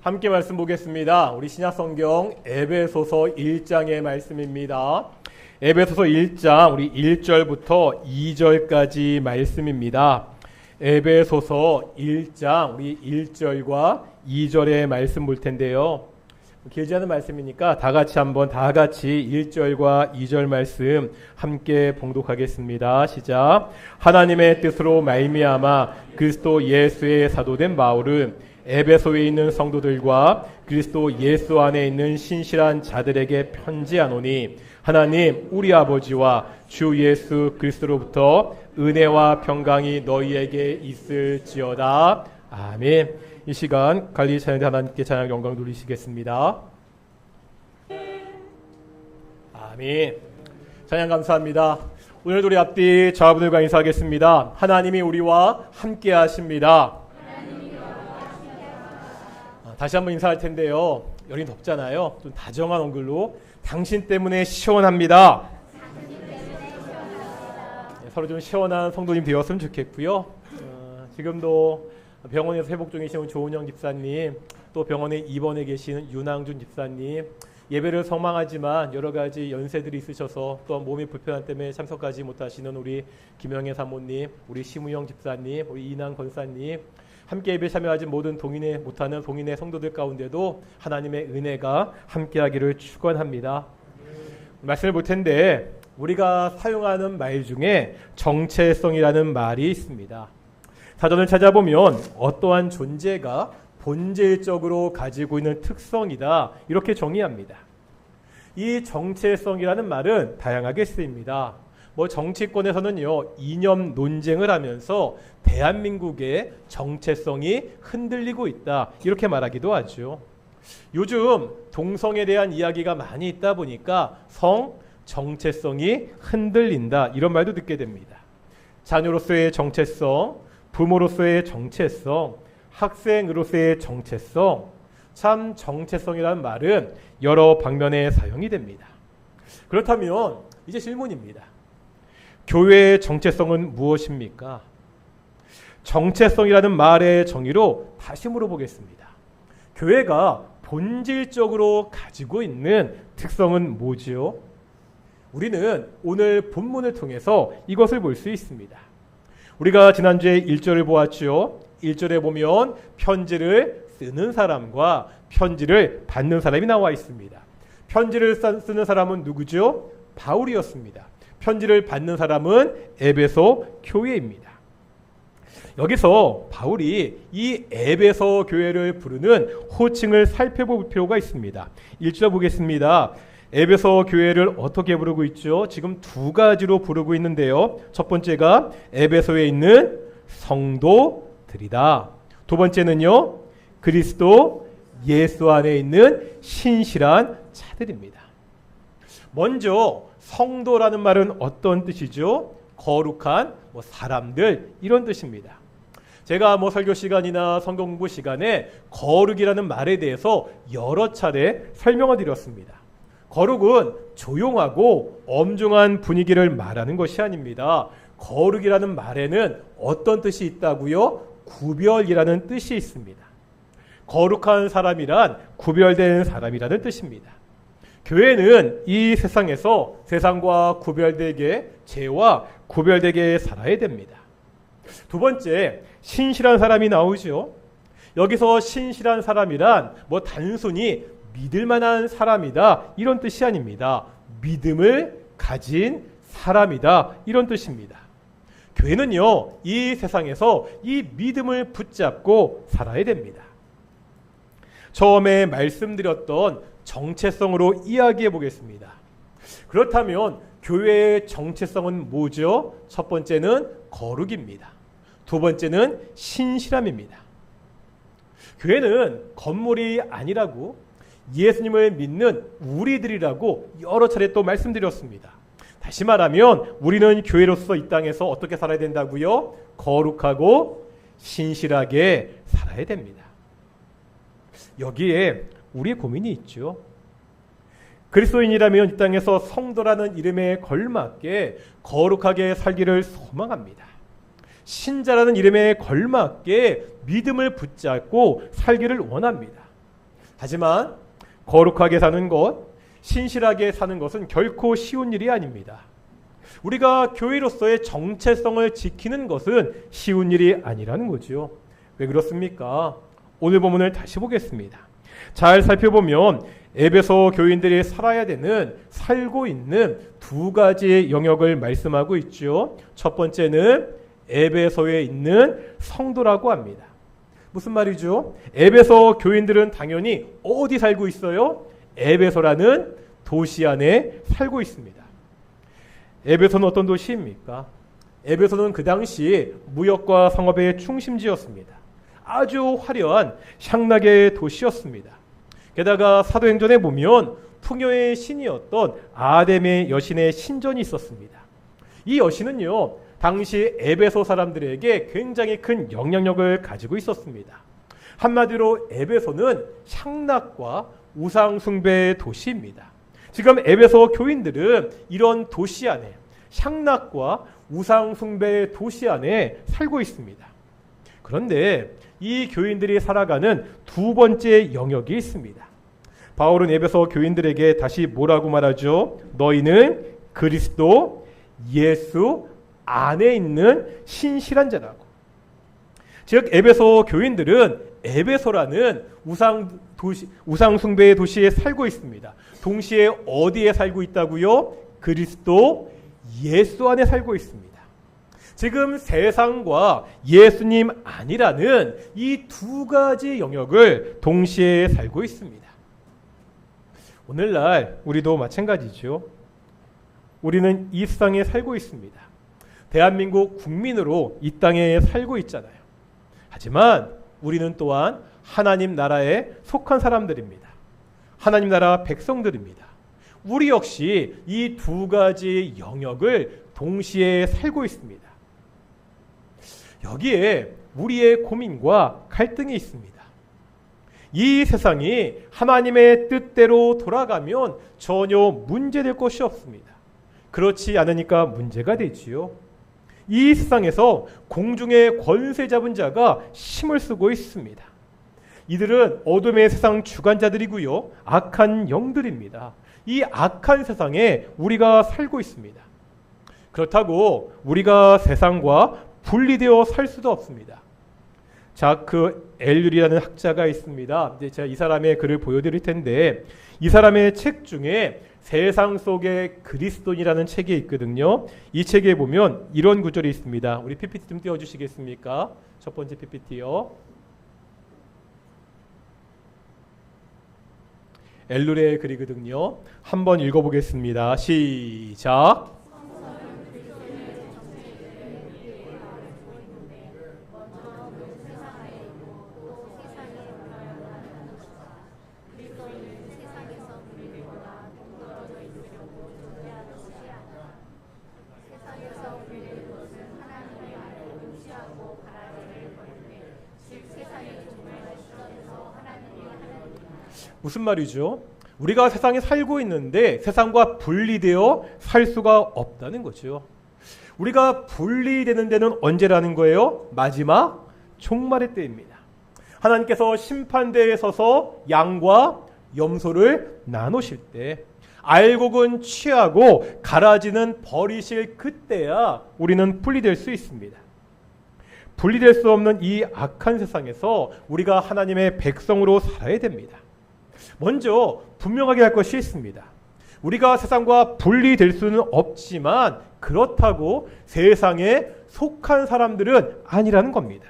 함께 말씀 보겠습니다. 우리 신약성경 에베소서 1장의 말씀입니다. 에베소서 1장 우리 1절부터 2절까지 말씀입니다. 에베소서 1장 우리 1절과 2절의 말씀 볼 텐데요. 길지 않은 말씀이니까 다 같이 1절과 2절 말씀 함께 봉독하겠습니다. 시작. 하나님의 뜻으로 말미암아 그리스도 예수의 사도된 바울은 에베소에 있는 성도들과 그리스도 예수 안에 있는 신실한 자들에게 편지하노니 하나님 우리 아버지와 주 예수 그리스도로부터 은혜와 평강이 너희에게 있을지어다. 아멘. 이 시간 관리 찬양대 하나님께 찬양 영광 돌리시겠습니다. 아멘. 찬양 감사합니다. 오늘도 우리 앞뒤 저하분들과 인사하겠습니다. 하나님이 우리와 함께 하십니다. 다시 한번 인사할 텐데요. 열이 덥잖아요. 좀 다정한 얼굴로 당신 때문에 시원합니다. 서로 좀 시원한 성도님 되었으면 좋겠고요. 지금도 병원에서 회복 중이신 조은영 집사님, 또 병원에 입원해 계시는 윤항준 집사님, 예배를 성망하지만 여러 가지 연세들이 있으셔서 또 몸이 불편한 때문에 참석하지 못하시는 우리 김영애 사모님, 우리 심우영 집사님, 우리 이난 권사님, 함께 예배 참여하지 못하는 동인의 성도들 가운데도 하나님의 은혜가 함께하기를 축원합니다. 말씀을 볼 텐데 우리가 사용하는 말 중에 정체성이라는 말이 있습니다. 사전을 찾아보면 어떠한 존재가 본질적으로 가지고 있는 특성이다 이렇게 정의합니다. 이 정체성이라는 말은 다양하게 쓰입니다. 정치권에서는요 이념 논쟁을 하면서 대한민국의 정체성이 흔들리고 있다 이렇게 말하기도 하죠. 요즘 동성에 대한 이야기가 많이 있다 보니까 성 정체성이 흔들린다 이런 말도 듣게 됩니다. 자녀로서의 정체성, 부모로서의 정체성, 학생으로서의 정체성, 참 정체성이라는 말은 여러 방면에 사용이 됩니다. 그렇다면 이제 질문입니다. 교회의 정체성은 무엇입니까? 정체성이라는 말의 정의로 다시 물어보겠습니다. 교회가 본질적으로 가지고 있는 특성은 뭐지요? 우리는 오늘 본문을 통해서 이것을 볼 수 있습니다. 우리가 지난주에 1절을 보았죠. 1절에 보면 편지를 쓰는 사람과 편지를 받는 사람이 나와 있습니다. 편지를 쓰는 사람은 누구죠? 바울이었습니다. 편지를 받는 사람은 에베소 교회입니다. 여기서 바울이 이 에베소 교회를 부르는 호칭을 살펴볼 필요가 있습니다. 1절 보겠습니다. 에베소 교회를 어떻게 부르고 있죠? 지금 두 가지로 부르고 있는데요. 첫 번째가 에베소에 있는 성도들이다. 두 번째는요. 그리스도 예수 안에 있는 신실한 자들입니다. 먼저 성도라는 말은 어떤 뜻이죠? 거룩한 사람들 이런 뜻입니다. 제가 설교 시간이나 성경 공부 시간에 거룩이라는 말에 대해서 여러 차례 설명을 드렸습니다. 거룩은 조용하고 엄중한 분위기를 말하는 것이 아닙니다. 거룩이라는 말에는 어떤 뜻이 있다고요? 구별이라는 뜻이 있습니다. 거룩한 사람이란 구별된 사람이라는 뜻입니다. 교회는 이 세상에서 세상과 구별되게 죄와 구별되게 살아야 됩니다. 두 번째, 신실한 사람이 나오죠. 여기서 신실한 사람이란 단순히 믿을 만한 사람이다 이런 뜻이 아닙니다. 믿음을 가진 사람이다 이런 뜻입니다. 교회는요 이 세상에서 이 믿음을 붙잡고 살아야 됩니다. 처음에 말씀드렸던 정체성으로 이야기해 보겠습니다. 그렇다면 교회의 정체성은 뭐죠? 첫 번째는 거룩입니다. 두 번째는 신실함입니다. 교회는 건물이 아니라고 예수님을 믿는 우리들이라고 여러 차례 또 말씀드렸습니다. 다시 말하면 우리는 교회로서 이 땅에서 어떻게 살아야 된다고요? 거룩하고 신실하게 살아야 됩니다. 여기에 우리의 고민이 있죠. 그리스도인이라면 이 땅에서 성도라는 이름에 걸맞게 거룩하게 살기를 소망합니다. 신자라는 이름에 걸맞게 믿음을 붙잡고 살기를 원합니다. 하지만 거룩하게 사는 것, 신실하게 사는 것은 결코 쉬운 일이 아닙니다. 우리가 교회로서의 정체성을 지키는 것은 쉬운 일이 아니라는 거죠. 왜 그렇습니까? 오늘 본문을 다시 보겠습니다. 잘 살펴보면 에베소 교인들이 살고 있는 두 가지의 영역을 말씀하고 있죠. 첫 번째는 에베소에 있는 성도라고 합니다. 무슨 말이죠? 에베소 교인들은 당연히 어디 살고 있어요? 에베소라는 도시 안에 살고 있습니다. 에베소는 어떤 도시입니까? 에베소는 그 당시 무역과 상업의 중심지였습니다. 아주 화려한 향락의 도시였습니다. 게다가 사도행전에 보면 풍요의 신이었던 아데메 여신의 신전이 있었습니다. 이 여신은요, 당시 에베소 사람들에게 굉장히 큰 영향력을 가지고 있었습니다. 한마디로 에베소는 향락과 우상 숭배의 도시입니다. 지금 에베소 교인들은 이런 도시 안에, 향락과 우상 숭배의 도시 안에 살고 있습니다. 그런데 이 교인들이 살아가는 두 번째 영역이 있습니다. 바울은 에베소 교인들에게 다시 뭐라고 말하죠? 너희는 그리스도 예수 안에 있는 신실한 자라고. 즉 에베소 교인들은 에베소라는 우상 숭배의 도시에 살고 있습니다. 동시에 어디에 살고 있다고요? 그리스도 예수 안에 살고 있습니다. 지금 세상과 예수님 아니라는 이 두 가지 영역을 동시에 살고 있습니다. 오늘날 우리도 마찬가지죠. 우리는 이 세상에 살고 있습니다. 대한민국 국민으로 이 땅에 살고 있잖아요. 하지만 우리는 또한 하나님 나라에 속한 사람들입니다. 하나님 나라 백성들입니다. 우리 역시 이 두 가지 영역을 동시에 살고 있습니다. 여기에 우리의 고민과 갈등이 있습니다. 이 세상이 하나님의 뜻대로 돌아가면 전혀 문제될 것이 없습니다. 그렇지 않으니까 문제가 되지요. 이 세상에서 공중의 권세 잡은 자가 힘을 쓰고 있습니다. 이들은 어둠의 세상 주관자들이고요, 악한 영들입니다. 이 악한 세상에 우리가 살고 있습니다. 그렇다고 우리가 세상과 분리되어 살 수도 없습니다. 자크 엘률이라는 학자가 있습니다. 이제 제가 이 사람의 글을 보여드릴 텐데, 이 사람의 책 중에 세상 속의 그리스도인이라는 책이 있거든요. 이 책에 보면 이런 구절이 있습니다. 우리 PPT 좀 띄워주시겠습니까? 첫 번째 PPT요. 엘룰의 글이거든요. 한번 읽어보겠습니다. 시작. 무슨 말이죠? 우리가 세상에 살고 있는데 세상과 분리되어 살 수가 없다는 거죠. 우리가 분리되는 데는 언제라는 거예요? 마지막 종말의 때입니다. 하나님께서 심판대에 서서 양과 염소를 나누실 때, 알곡은 취하고 가라지는 버리실 그때야 우리는 분리될 수 있습니다. 분리될 수 없는 이 악한 세상에서 우리가 하나님의 백성으로 살아야 됩니다. 먼저 분명하게 할 것이 있습니다. 우리가 세상과 분리될 수는 없지만 그렇다고 세상에 속한 사람들은 아니라는 겁니다.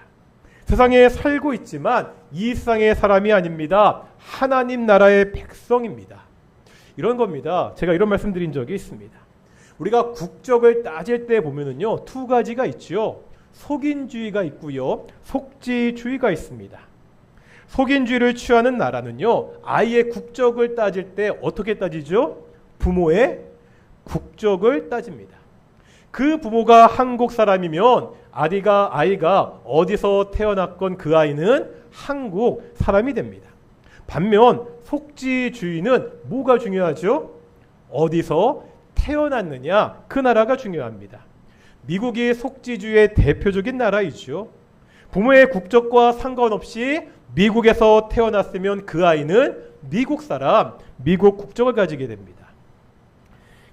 세상에 살고 있지만 이 세상의 사람이 아닙니다. 하나님 나라의 백성입니다. 이런 겁니다. 제가 이런 말씀 드린 적이 있습니다. 우리가 국적을 따질 때 보면은요, 두 가지가 있죠. 속인주의가 있고요, 속지주의가 있습니다. 속인주의를 취하는 나라는요, 아이의 국적을 따질 때 어떻게 따지죠? 부모의 국적을 따집니다. 그 부모가 한국 사람이면 아이가 어디서 태어났건 그 아이는 한국 사람이 됩니다. 반면 속지주의는 뭐가 중요하죠? 어디서 태어났느냐, 그 나라가 중요합니다. 미국이 속지주의의 대표적인 나라이죠. 부모의 국적과 상관없이 미국에서 태어났으면 그 아이는 미국 사람, 미국 국적을 가지게 됩니다.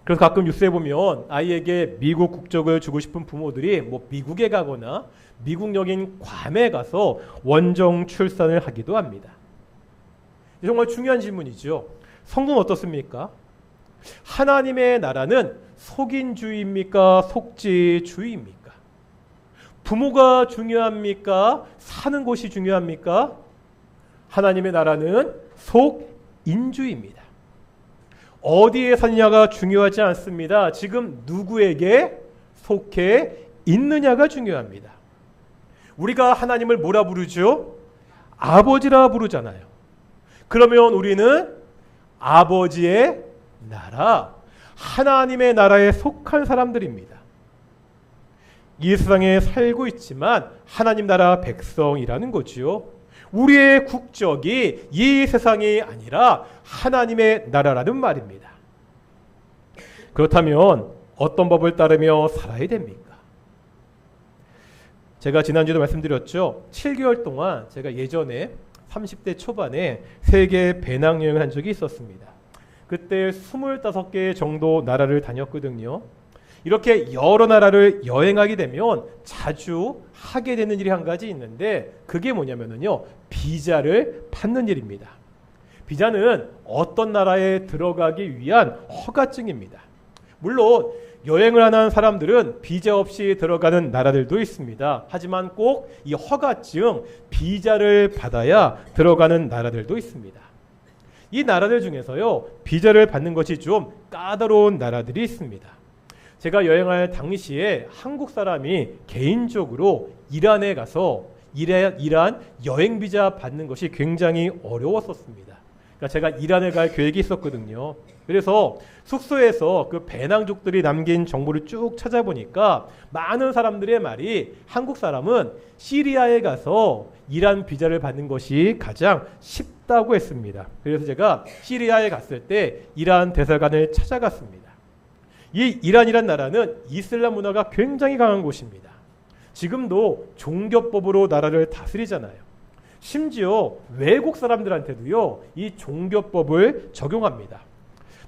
그래서 가끔 뉴스에 보면 아이에게 미국 국적을 주고 싶은 부모들이 미국에 가거나 미국역인 괌에 가서 원정 출산을 하기도 합니다. 정말 중요한 질문이죠. 성도는 어떻습니까? 하나님의 나라는 속인주의입니까? 속지주의입니까? 부모가 중요합니까? 사는 곳이 중요합니까? 하나님의 나라는 속인주의입니다. 어디에 사느냐가 중요하지 않습니다. 지금 누구에게 속해 있느냐가 중요합니다. 우리가 하나님을 뭐라 부르죠? 아버지라 부르잖아요. 그러면 우리는 아버지의 나라, 하나님의 나라에 속한 사람들입니다. 이 세상에 살고 있지만 하나님 나라 백성이라는 거지요. 우리의 국적이 이 세상이 아니라 하나님의 나라라는 말입니다. 그렇다면 어떤 법을 따르며 살아야 됩니까? 제가 지난주에도 말씀드렸죠. 7개월 동안 제가 예전에 30대 초반에 세계 배낭여행을 한 적이 있었습니다. 그때 25개 정도 나라를 다녔거든요. 이렇게 여러 나라를 여행하게 되면 자주 하게 되는 일이 한 가지 있는데 그게 뭐냐면요. 비자를 받는 일입니다. 비자는 어떤 나라에 들어가기 위한 허가증입니다. 물론 여행을 하는 사람들은 비자 없이 들어가는 나라들도 있습니다. 하지만 꼭 이 허가증, 비자를 받아야 들어가는 나라들도 있습니다. 이 나라들 중에서요. 비자를 받는 것이 좀 까다로운 나라들이 있습니다. 제가 여행할 당시에 한국 사람이 개인적으로 이란에 가서 이란 여행 비자 받는 것이 굉장히 어려웠었습니다. 그러니까 제가 이란에 갈 계획이 있었거든요. 그래서 숙소에서 그 배낭족들이 남긴 정보를 쭉 찾아보니까 많은 사람들의 말이 한국 사람은 시리아에 가서 이란 비자를 받는 것이 가장 쉽다고 했습니다. 그래서 제가 시리아에 갔을 때 이란 대사관을 찾아갔습니다. 이 이란이란 나라는 이슬람 문화가 굉장히 강한 곳입니다. 지금도 종교법으로 나라를 다스리잖아요. 심지어 외국 사람들한테도요, 이 종교법을 적용합니다.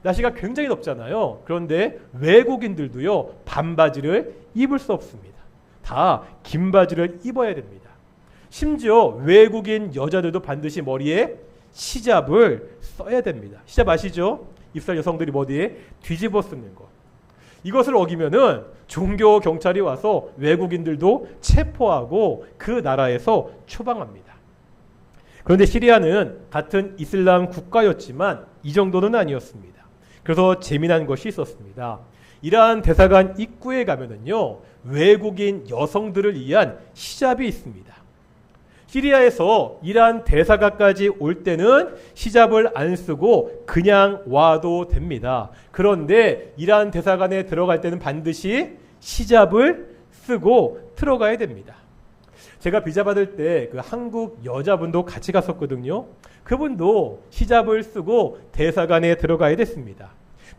날씨가 굉장히 덥잖아요. 그런데 외국인들도요, 반바지를 입을 수 없습니다. 다 긴 바지를 입어야 됩니다. 심지어 외국인 여자들도 반드시 머리에 히잡을 써야 됩니다. 히잡 아시죠? 이스라엘 여성들이 머리에 뒤집어 쓰는 거. 이것을 어기면은 종교 경찰이 와서 외국인들도 체포하고 그 나라에서 추방합니다. 그런데 시리아는 같은 이슬람 국가였지만 이 정도는 아니었습니다. 그래서 재미난 것이 있었습니다. 이란 대사관 입구에 가면은요, 외국인 여성들을 위한 히잡이 있습니다. 시리아에서 이란 대사관까지 올 때는 히잡을 안 쓰고 그냥 와도 됩니다. 그런데 이란 대사관에 들어갈 때는 반드시 히잡을 쓰고 들어가야 됩니다. 제가 비자 받을 때 그 한국 여자분도 같이 갔었거든요. 그분도 히잡을 쓰고 대사관에 들어가야 됐습니다.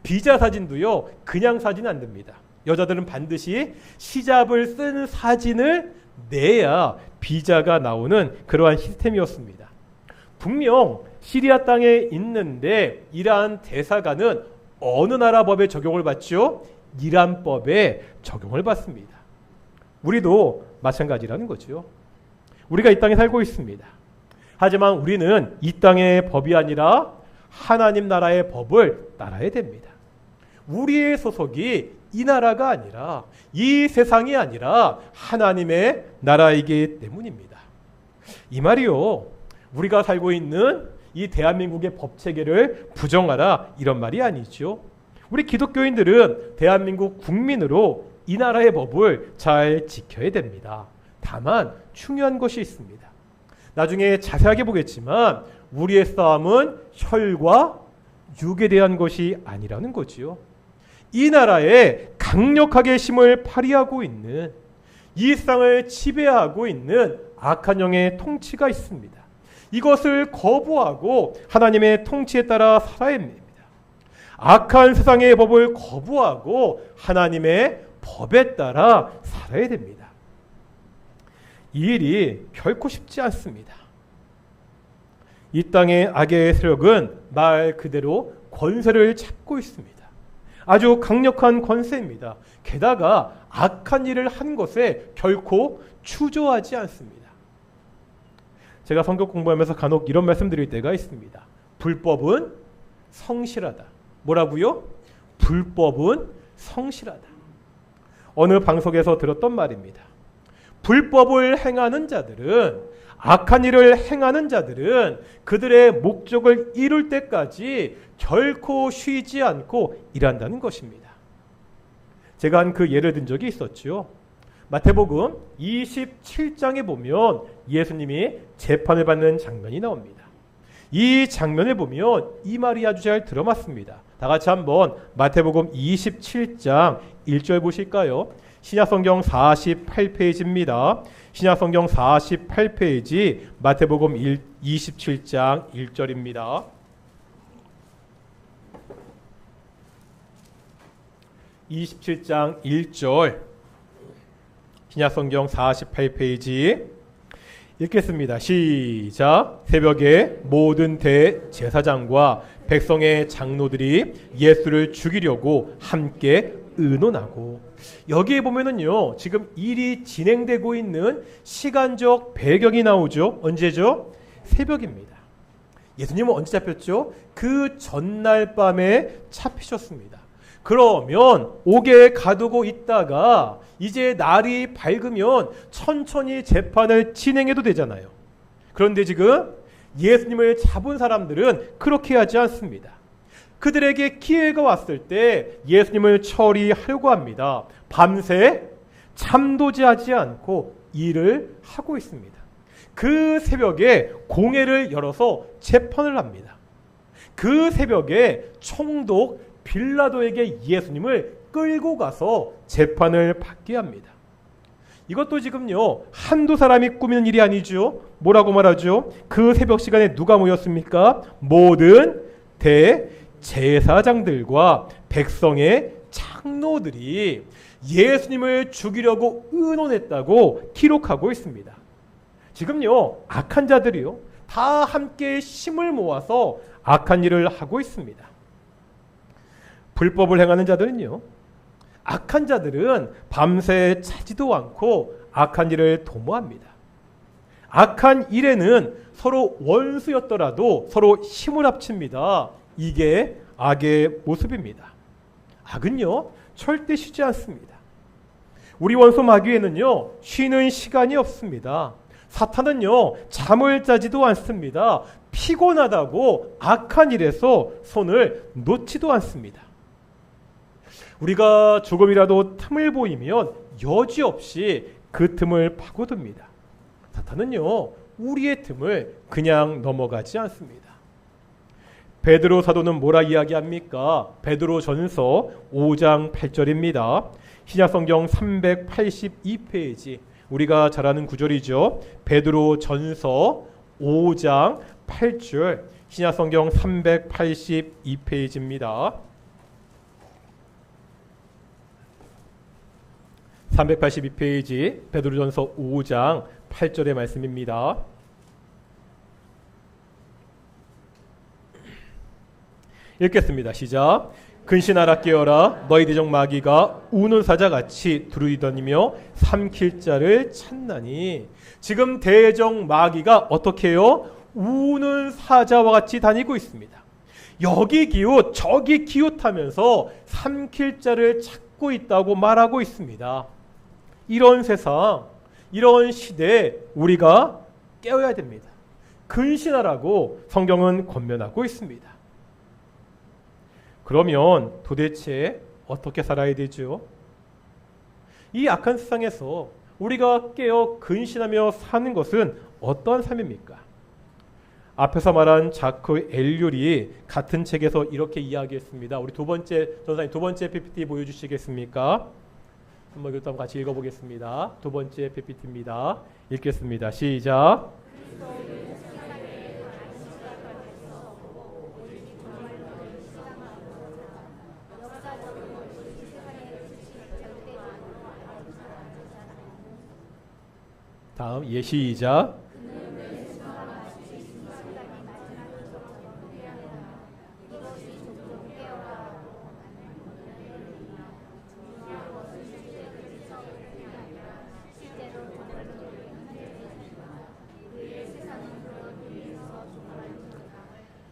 비자 사진도요, 그냥 사진 안 됩니다. 여자들은 반드시 히잡을 쓴 사진을 내야 비자가 나오는 그러한 시스템이었습니다. 분명 시리아 땅에 있는데 이란 대사관은 어느 나라 법에 적용을 받죠? 이란 법에 적용을 받습니다. 우리도 마찬가지라는 거죠. 우리가 이 땅에 살고 있습니다. 하지만 우리는 이 땅의 법이 아니라 하나님 나라의 법을 따라야 됩니다. 우리의 소속이 이 나라가 아니라 이 세상이 아니라 하나님의 나라이기 때문입니다. 이 말이요, 우리가 살고 있는 이 대한민국의 법체계를 부정하라 이런 말이 아니죠. 우리 기독교인들은 대한민국 국민으로 이 나라의 법을 잘 지켜야 됩니다. 다만 중요한 것이 있습니다. 나중에 자세하게 보겠지만 우리의 싸움은 혈과 육에 대한 것이 아니라는 거지요. 이 나라에 강력하게 힘을 발휘하고 있는, 이 세상을 지배하고 있는 악한 영의 통치가 있습니다. 이것을 거부하고 하나님의 통치에 따라 살아야 됩니다. 악한 세상의 법을 거부하고 하나님의 법에 따라 살아야 됩니다. 이 일이 결코 쉽지 않습니다. 이 땅의 악의 세력은 말 그대로 권세를 잡고 있습니다. 아주 강력한 권세입니다. 게다가 악한 일을 한 것에 결코 추조하지 않습니다. 제가 성경 공부하면서 간혹 이런 말씀 드릴 때가 있습니다. 불법은 성실하다. 뭐라고요? 불법은 성실하다. 어느 방송에서 들었던 말입니다. 불법을 행하는 자들은, 악한 일을 행하는 자들은 그들의 목적을 이룰 때까지 결코 쉬지 않고 일한다는 것입니다. 제가 한 그 예를 든 적이 있었죠. 마태복음 27장에 보면 예수님이 재판을 받는 장면이 나옵니다. 이 장면을 보면 이 말이 아주 잘 들어맞습니다. 다 같이 한번 마태복음 27장 1절 보실까요? 신약성경 48페이지입니다. 신약성경 48페이지 마태복음 27장 1절입니다. (27장 1절) 신약성경 48페이지 읽겠습니다. 시작. 새벽에 모든 대제사장과 백성의 장로들이 예수를 죽이려고 함께 의논하고, 여기에 보면은요, 지금 일이 진행되고 있는 시간적 배경이 나오죠. 언제죠? 새벽입니다. 예수님은 언제 잡혔죠? 그 전날 밤에 잡히셨습니다. 그러면 옥에 가두고 있다가 이제 날이 밝으면 천천히 재판을 진행해도 되잖아요. 그런데 지금 예수님을 잡은 사람들은 그렇게 하지 않습니다. 그들에게 기회가 왔을 때 예수님을 처리하려고 합니다. 밤새 잠도지 하지 않고 일을 하고 있습니다. 그 새벽에 공회를 열어서 재판을 합니다. 그 새벽에 총독 빌라도에게 예수님을 끌고 가서 재판을 받게 합니다. 이것도 지금요, 한두 사람이 꾸미는 일이 아니죠. 뭐라고 말하죠? 그 새벽 시간에 누가 모였습니까? 모든 대제사장들과 백성의 장로들이 예수님을 죽이려고 의논했다고 기록하고 있습니다. 지금요, 악한 자들이요, 다 함께 힘을 모아서 악한 일을 하고 있습니다. 불법을 행하는 자들은요, 악한 자들은 밤새 자지도 않고 악한 일을 도모합니다. 악한 일에는 서로 원수였더라도 서로 힘을 합칩니다. 이게 악의 모습입니다. 악은요, 절대 쉬지 않습니다. 우리 원수 마귀에는요, 쉬는 시간이 없습니다. 사탄은요, 잠을 자지도 않습니다. 피곤하다고 악한 일에서 손을 놓지도 않습니다. 우리가 조금이라도 틈을 보이면 여지없이 그 틈을 파고듭니다. 사탄은요, 우리의 틈을 그냥 넘어가지 않습니다. 베드로 사도는 뭐라 이야기합니까? 베드로 전서 5장 8절입니다. 신약성경 382페이지, 우리가 잘 아는 구절이죠. 베드로 전서 5장 8절, 신약성경 382페이지입니다. 382페이지 베드로전서 5장 8절의 말씀입니다. 읽겠습니다. 시작. 근신하라 깨어라, 너희 대적 마귀가 우는 사자같이 두루다니며 삼킬 자를 찾나니. 지금 대적 마귀가 어떻게 해요? 우는 사자와 같이 다니고 있습니다. 여기 기웃 저기 기웃하면서 삼킬 자를 찾고 있다고 말하고 있습니다. 이런 세상, 이런 시대에 우리가 깨어야 됩니다. 근신하라고 성경은 권면하고 있습니다. 그러면 도대체 어떻게 살아야 되죠? 이 악한 세상에서 우리가 깨어 근신하며 사는 것은 어떠한 삶입니까? 앞에서 말한 자크 엘률이 같은 책에서 이렇게 이야기했습니다. 우리 전사님 두 번째 PPT 보여주시겠습니까? 한번 이것도 같이 읽어보겠습니다. 두 번째 PPT입니다. 읽겠습니다. 시작. 다음 시작.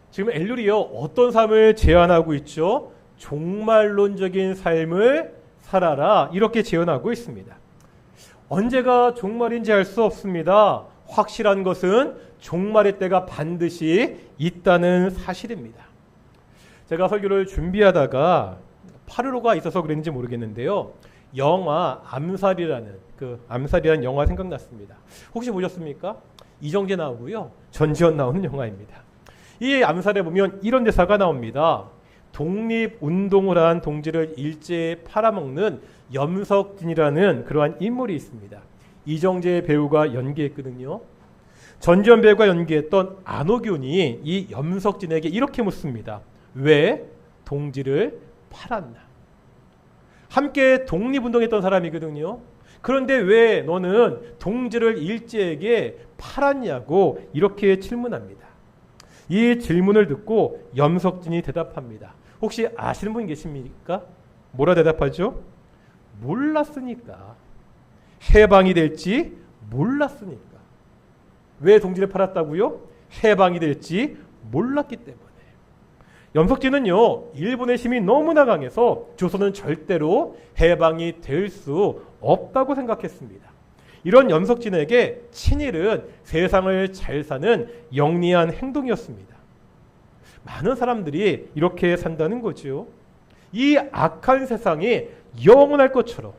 지금 엘룰이요 어떤 삶을 제안하고 있죠? 종말론적인 삶을 살아라 이렇게 제안하고 있습니다. 언제가 종말인지 알 수 없습니다. 확실한 것은 종말의 때가 반드시 있다는 사실입니다. 제가 설교를 준비하다가 파르로가 있어서 그랬는지 모르겠는데요. 영화 암살이라는 영화 생각났습니다. 혹시 보셨습니까? 이정재 나오고요. 전지현 나오는 영화입니다. 이 암살에 보면 이런 대사가 나옵니다. 독립운동을 한 동지를 일제에 팔아먹는 염석진이라는 그러한 인물이 있습니다. 이정재 배우가 연기했거든요. 전지현 배우가 연기했던 안호균이 이 염석진에게 이렇게 묻습니다. 왜 동지를 팔았나? 함께 독립운동했던 사람이거든요. 그런데 왜 너는 동지를 일제에게 팔았냐고 이렇게 질문합니다. 이 질문을 듣고 염석진이 대답합니다. 혹시 아시는 분 계십니까? 뭐라 대답하죠? 몰랐으니까. 해방이 될지 몰랐으니까. 왜 동지를 팔았다고요? 해방이 될지 몰랐기 때문에. 염석진은요, 일본의 힘이 너무나 강해서 조선은 절대로 해방이 될 수 없다고 생각했습니다. 이런 염석진에게 친일은 세상을 잘 사는 영리한 행동이었습니다. 많은 사람들이 이렇게 산다는 거죠. 이 악한 세상이 영원할 것처럼,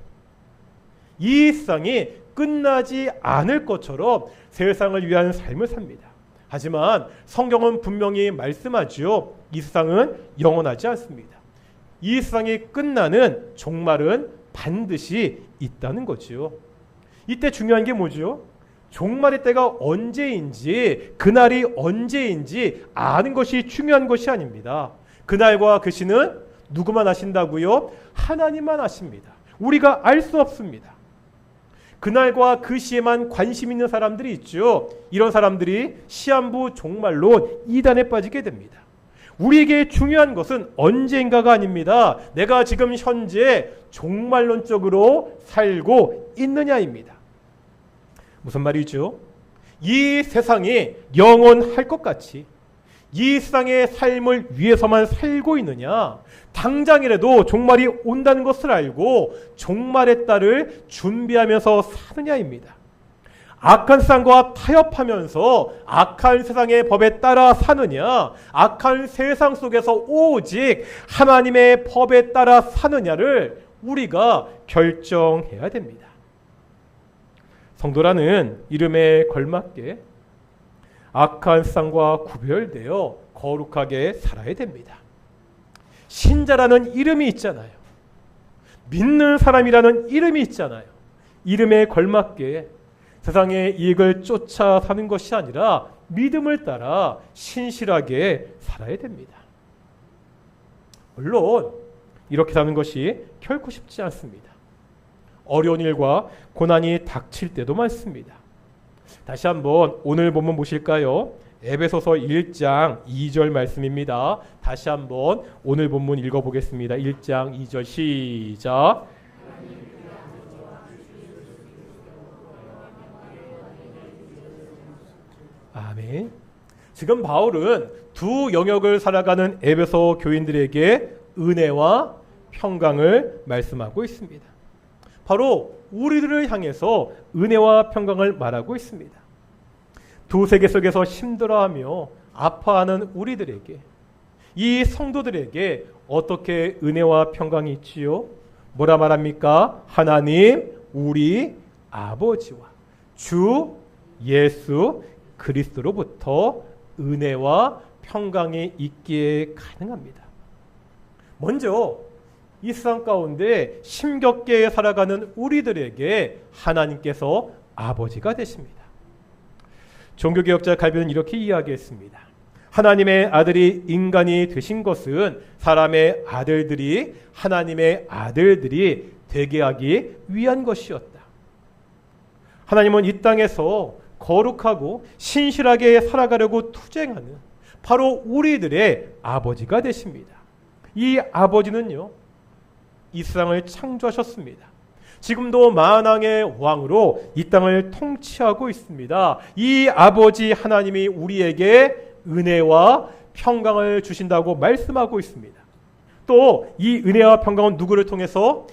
이 세상이 끝나지 않을 것처럼 세상을 위한 삶을 삽니다. 하지만 성경은 분명히 말씀하죠. 이 세상은 영원하지 않습니다. 이 세상이 끝나는 종말은 반드시 있다는 거죠. 이때 중요한 게 뭐죠? 종말의 때가 언제인지, 그날이 언제인지 아는 것이 중요한 것이 아닙니다. 그날과 그 시는 누구만 아신다고요? 하나님만 아십니다. 우리가 알 수 없습니다. 그날과 그 시에만 관심 있는 사람들이 있죠. 이런 사람들이 시한부 종말론 이단에 빠지게 됩니다. 우리에게 중요한 것은 언젠가가 아닙니다. 내가 지금 현재 종말론적으로 살고 있느냐입니다. 무슨 말이죠? 이 세상이 영원할 것 같이 이 세상의 삶을 위해서만 살고 있느냐? 당장이라도 종말이 온다는 것을 알고 종말의 딸을 준비하면서 사느냐입니다. 악한 세상과 타협하면서 악한 세상의 법에 따라 사느냐, 악한 세상 속에서 오직 하나님의 법에 따라 사느냐를 우리가 결정해야 됩니다. 성도라는 이름에 걸맞게 악한 세상과 구별되어 거룩하게 살아야 됩니다. 신자라는 이름이 있잖아요. 믿는 사람이라는 이름이 있잖아요. 이름에 걸맞게 세상의 이익을 쫓아 사는 것이 아니라 믿음을 따라 신실하게 살아야 됩니다. 물론 이렇게 사는 것이 결코 쉽지 않습니다. 어려운 일과 고난이 닥칠 때도 많습니다. 다시 한번 오늘 본문 보실까요? 에베소서 1장 2절 말씀입니다. 다시 한번 오늘 본문 읽어보겠습니다. 1장 2절 시작. 아멘. 지금 바울은 두 영역을 살아가는 에베소 교인들에게 은혜와 평강을 말씀하고 있습니다. 바로 우리들을 향해서 은혜와 평강을 말하고 있습니다. 두 세계 속에서 힘들어하며 아파하는 우리들에게, 이 성도들에게 어떻게 은혜와 평강이 있지요? 뭐라 말합니까? 하나님 우리 아버지와 주 예수 그리스도로부터 은혜와 평강이 있기에 가능합니다. 먼저 이 세상 가운데 힘겹게 살아가는 우리들에게 하나님께서 아버지가 되십니다. 종교개혁자 갈비는 이렇게 이야기했습니다. 하나님의 아들이 인간이 되신 것은 사람의 아들들이 하나님의 아들들이 되게 하기 위한 것이었다. 하나님은 이 땅에서 거룩하고 신실하게 살아가려고 투쟁하는 바로 우리들의 아버지가 되십니다. 이 아버지는요, 이 세상을 창조하셨습니다. 지금도 만왕의 왕으로 이 땅을 통치하고 있습니다. 이 아버지 하나님이 우리에게 은혜와 평강을 주신다고 말씀하고 있습니다. 또 이 은혜와 평강은 누구를 통해서?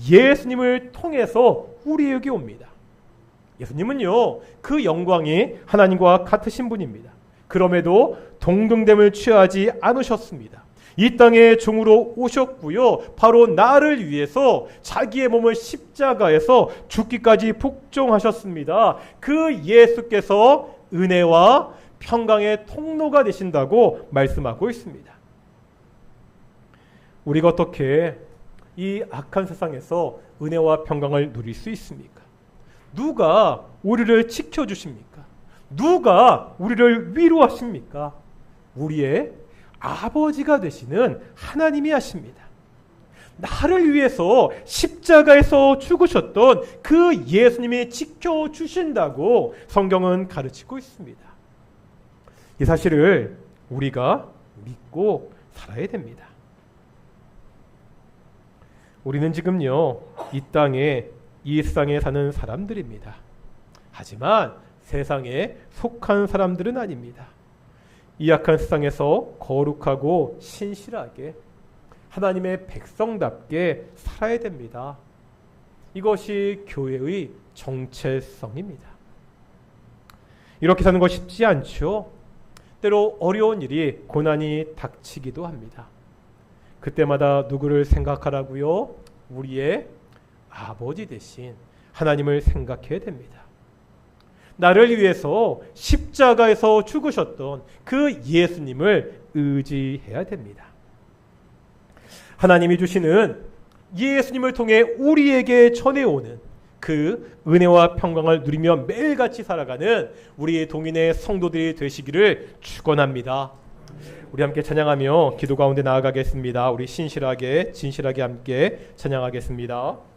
예수님을 통해서 우리에게 옵니다. 예수님은요, 그 영광이 하나님과 같으신 분입니다. 그럼에도 동등됨을 취하지 않으셨습니다. 이 땅에 종으로 오셨고요, 바로 나를 위해서 자기의 몸을 십자가에서 죽기까지 복종하셨습니다. 그 예수께서 은혜와 평강의 통로가 되신다고 말씀하고 있습니다. 우리가 어떻게 이 악한 세상에서 은혜와 평강을 누릴 수 있습니까? 누가 우리를 지켜주십니까? 누가 우리를 위로하십니까? 우리의 아버지가 되시는 하나님이 하십니다. 나를 위해서 십자가에서 죽으셨던 그 예수님이 지켜주신다고 성경은 가르치고 있습니다. 이 사실을 우리가 믿고 살아야 됩니다. 우리는 지금요, 이 땅에 이 세상에 사는 사람들입니다. 하지만 세상에 속한 사람들은 아닙니다. 이 악한 세상에서 거룩하고 신실하게 하나님의 백성답게 살아야 됩니다. 이것이 교회의 정체성입니다. 이렇게 사는 것이 쉽지 않죠. 때로 어려운 일이, 고난이 닥치기도 합니다. 그때마다 누구를 생각하라고요? 우리의 아버지 대신 하나님을 생각해야 됩니다. 나를 위해서 십자가에서 죽으셨던 그 예수님을 의지해야 됩니다. 하나님이 주시는 예수님을 통해 우리에게 전해오는 그 은혜와 평강을 누리며 매일같이 살아가는 우리 동인의 성도들이 되시기를 축원합니다. 우리 함께 찬양하며 기도 가운데 나아가겠습니다. 우리 신실하게 진실하게 함께 찬양하겠습니다.